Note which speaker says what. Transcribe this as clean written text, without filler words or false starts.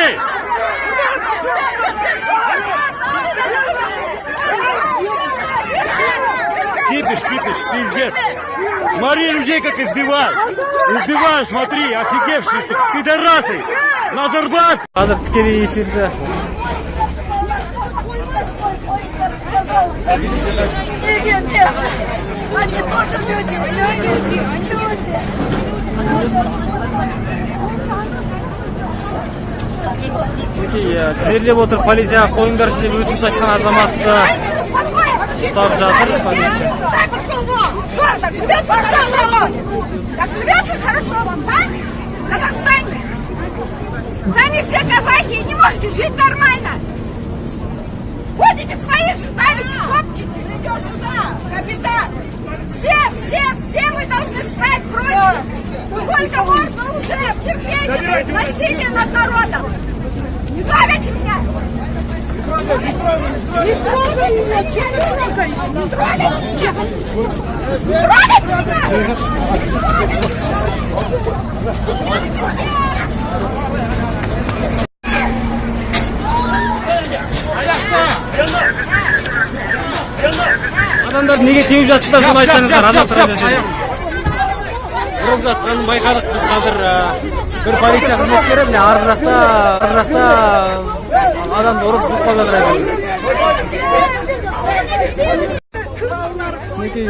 Speaker 1: Смотри! Кипиш, пиздец. Смотри, людей как избивают. Избивают, смотри, офигевшие, пидорасы. Назарбаев.
Speaker 2: Hazır tükeri efirde.
Speaker 3: Нет, они тоже люди.
Speaker 2: Тізерлеп отыр полиция, қойыңдаршы деп өтініш айтқан азаматты ұстап жатыр полиция.
Speaker 3: Так живется хорошо. Так живется хорошо вам, да? В Казахстане. Сами все казахи и не можете жить нормально. Ходите своих же, давите, копчите. Идешь сюда, капитан. Все мы должны встать против. Сколько можно уже терпеть насилие над народом? Не трогайте меня! Не трогай меня! Не трогай меня! Трогайте меня!
Speaker 2: Адамдар неге теуіп жатсыздар, соны айтсаңыздар, азаматтар жашайды. Ұрып жатқанын байқадық біз қазір. Bir politsiya xizmatkari bilan arғы жақта адамды ұрып жұқпап жатыр. Мінекей